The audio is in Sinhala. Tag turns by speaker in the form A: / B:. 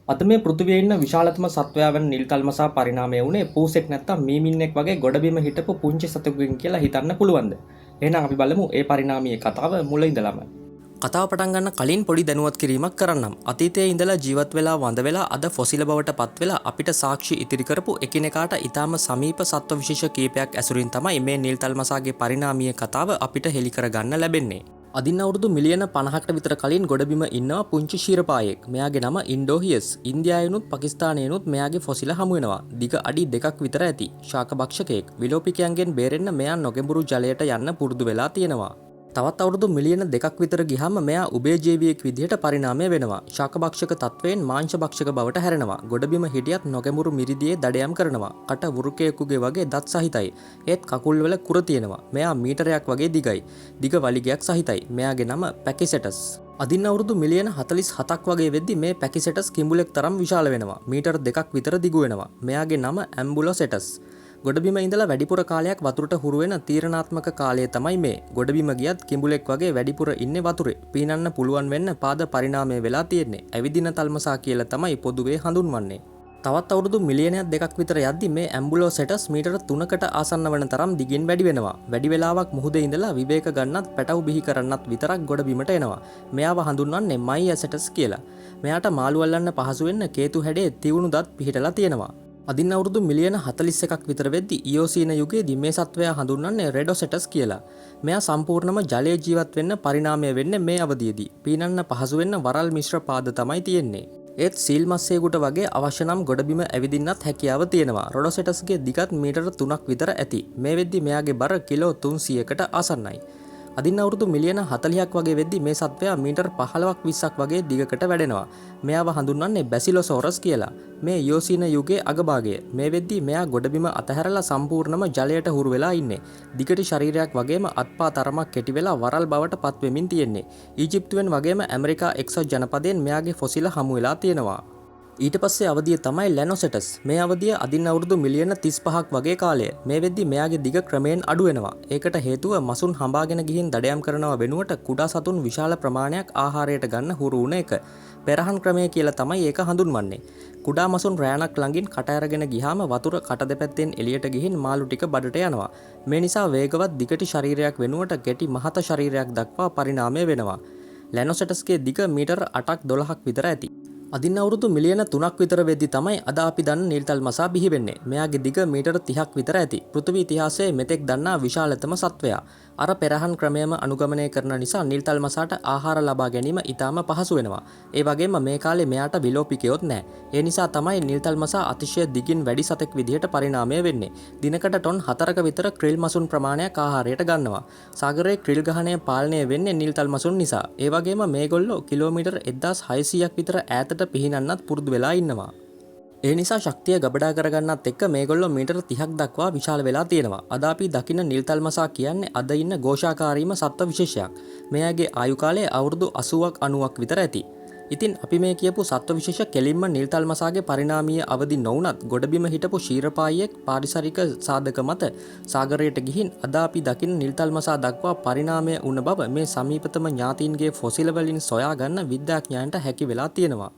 A: අද මේ පෘථිවියේ ඉන්න විශාලතම සත්වයා වන නිල්තල්මසා පරිණාමය වුණේ පූසෙක් නැත්තම් මීමින්නෙක් වගේ ගොඩබිම හිටපු පුංචි සතෙකුගෙන් කියලා හිතන්න පුළුවන්ද? එහෙනම් අපි බලමු ඒ පරිණාමයේ කතාව මුල ඉඳලම. කතාව පටන් ගන්න කලින් පොඩි දැනුවත් කිරීමක් කරන්නම්. අතීතයේ ඉඳලා ජීවත් වෙලා වඳ වෙලා අද ෆොසිල බවට පත් වෙලා අපිට සාක්ෂි ඉතිරි කරපු එකිනෙකාට ඊටාම සමීප සත්ව විශේෂ කීපයක් ඇසුරින් තමයි මේ නිල්තල්මසාගේ පරිණාමීය කතාව අපිට හෙළි කරගන්න ලැබෙන්නේ. අදින් අවුරුදු මිලියන 50කට විතර කලින් ගොඩබිම ඉන්නවා පුංචි ශීරපායෙක්. මෙයාගේ නම ඉන්ඩෝහියස්. ඉන්දියාවෙනුත් පාකිස්තානයෙනුත් මෙයාගේ ෆොසිල හමු වෙනවා. දිග අඩි 2ක් විතර ඇති. ශාකභක්ෂකයෙක්. විලෝපිකයන්ගෙන් බේරෙන්න මෙයා නොගැඹුරු ජලයට යන්න පුරුදු වෙලා තියෙනවා. තවත් අවුරුදු මිලියන 2ක් විතර ගියහම මෙයා උභයජීවියෙක් විදිහට පරිණාමය වෙනවා. ශාකභක්ෂක තත්වයෙන් මාංශභක්ෂක බවට හැරෙනවා. ගොඩබිම හිටියත් නොගැඹුරු මිරිදියේ දඩයම් කරනවා. කට වෘකයෙකුගේ වගේ දත් සහිතයි. ඒත් කකුල් වල කුර තියෙනවා. මෙයා මීටරයක් වගේ දිගයි. දිග වලිගයක් සහිතයි. මෙයාගේ නම පැකිසෙටස්. අදින් අවුරුදු මිලියන 47ක් වගේ වෙද්දි මේ පැකිසෙටස් කිඹුලෙක් තරම් විශාල වෙනවා. මීටර 2ක් විතර දිගු වෙනවා. මෙයාගේ නම ඇම්බුලොසෙටස්. ගොඩබිම ඉඳලා වැඩිපුර කාලයක් වතුරට හුරු වෙන තීරණාත්මක කාලය තමයි මේ. ගොඩබිම ගියත් කිඹුලෙක් වගේ වැඩිපුර ඉන්නේ වතුරේ. පීනන්න පුළුවන් වෙන්න පාද පරිණාමය වෙලා තියෙන්නේ. ඇවිදින තල්මසා කියලා තමයි පොදුවේ හඳුන්වන්නේ. තවත් අවුරුදු මිලියනයක් 2ක් විතර යද්දි මේ ඇම්බුලොසෙටස් මීටර 3කට ආසන්න වන තරම් දිගින් වැඩි වෙනවා. වැඩි වෙලාවක් මුහුදේ ඉඳලා විවේක ගන්නත් පැටව් බිහි කරන්නත් විතරක් ගොඩබිමට එනවා. මෙයාව හඳුන්වන්නේ මයි ඇසෙටස් කියලා. මෙයාට මාළු අල්ලන්න පහසු වෙන්න කේතු හැඩේ තියුණු දත් පිහිටලා තියෙනවා. අදින් අවුරුදු මිලියන 41ක් විතර වෙද්දි ඉයෝසීන යුගයේදී මේ සත්වයා හඳුන්වන්නේ රෙඩොසෙටස් කියලා. මෙයා සම්පූර්ණම ජලයේ ජීවත් වෙන්න පරිණාමය වෙන්නේ මේ අවධියේදී. පීනන්න පහසු වෙන්න වරල් මිශ්‍ර පාද තමයි තියෙන්නේ. ඒත් සීල් මස්සයෙකුට වගේ අවශ්‍ය නම් ගොඩබිම ඇවිදින්නත් හැකියාව තියෙනවා. රොඩොසෙටස්ගේ දිගත් මීටර 3ක් විතර ඇති. මේ වෙද්දි මෙයාගේ බර කිලෝ 300කට ආසන්නයි. අදින් අවුරුදු මිලියන 40ක් වගේ වෙද්දි මේ සත්වයා මීටර් 15ක් 20ක් වගේ දිගකට වැඩෙනවා. මෙයාව හඳුන්වන්නේ බැසිලොසෝරස් කියලා. මේ ඉයෝසීන යුගයේ අගභාගය. මේ වෙද්දි මෙයා ගොඩබිම අතහැරලා සම්පූර්ණම ජලයට හුරු වෙලා ඉන්නේ. දිගට ශරීරයක් වගේම අත්පා තරමක් කෙටි වෙලා වරල් බවට පත් වෙමින් තියෙන්නේ. ඊජිප්තුවෙන් වගේම ඇමරිකා එක්සත් ජනපදයෙන් මෙයාගේ ෆොසිල හමු වෙලා තියෙනවා. ඊට පස්සේ අවධිය තමයි ලැනොසෙටස්. මේ අවධිය අදින් අවුරුදු මිලියන 35ක් වගේ කාලය. මේ වෙද්දි මෙයාගේ දිග ක්‍රමයෙන් අඩු වෙනවා. ඒකට හේතුව මසුන් හඹාගෙන ගිහින් දඩයම් කරනවා වෙනුවට කුඩා සතුන් විශාල ප්‍රමාණයක් ආහාරයට ගන්න හුරු වුණ එක. පෙරහන් ක්‍රමය කියලා තමයි ඒක හඳුන්වන්නේ. කුඩා මසුන් රෑනක් ළඟින් කට අරගෙන ගියාම වතුර කට දෙපැත්තෙන් එළියට ගිහින් මාළු ටික බඩට යනවා. මේ නිසා වේගවත් දිගටි ශරීරයක් වෙනුවට ගැටි මහත ශරීරයක් දක්වා පරිණාමය වෙනවා. ලැනොසෙටස්ගේ දිග මීටර 8ක් 12ක් විතර ඇති. අදින් අවුරුදු මිලියන 3ක් විතර වෙද්දි තමයි අද අපි දන්න නිල්තල්මසා බිහි වෙන්නේ. මෙයාගේ දිග මීටර 30ක් විතර ඇති. පෘථිවි ඉතිහාසයේ මෙතෙක් දන්නා විශාලතම සත්වයා. අර පෙරහන් ක්‍රමයම අනුගමනය කරන නිසා නිල්තල්මසාට ආහාර ලබා ගැනීම ඉතාම පහසු වෙනවා. ඒ වගේම මේ කාලේ මෙයාට විලෝපිකයොත් නැහැ. ඒ නිසා තමයි නිල්තල්මසා අතිශය දිගින් වැඩි සතෙක් විදිහට පරිණාමය වෙන්නේ. දිනකට ටොන් 4ක විතර ක්‍රිල් මසුන් ප්‍රමාණයක් ආහාරයට ගන්නවා. සාගරයේ ක්‍රිල් ගහණය පාලනය වෙන්නේ නිල්තල්මසුන් නිසා. ඒ වගේම මේගොල්ලෝ කිලෝමීටර් 1600ක් විතර ඈතට පිහිනන්නත් පුරුදු වෙලා ඉන්නවා. ඒ නිසා ශක්තිය ගබඩා කරගන්නත් එක්ක මේගොල්ලෝ මීටර 30ක් දක්වා විශාල වෙලා තියෙනවා. අද අපි දකින නිල්තල්මසා කියන්නේ අද ඉන්න ഘോഷාකාරීම සත්ත්ව විශේෂයක්. මෙයාගේ ආයු කාලය අවුරුදු 80ක් 90ක් විතර ඇති. ඉතින් අපි මේ කියපු සත්ත්ව විශේෂ කෙලින්ම නිල්තල්මසාගේ පරිණාමීය අවදි නොවුනත් ගොඩබිම හිටපු ශීරපායියෙක් පාරිසරික සාධක මත සාගරයට ගිහින් අද අපි දකින නිල්තල්මසා දක්වා පරිණාමය වුණ බව මේ සමීපතම ඥාතීන්ගේ ෆොසිල වලින් සොයා ගන්න විද්‍යාඥයන්ට හැකි වෙලා තියෙනවා.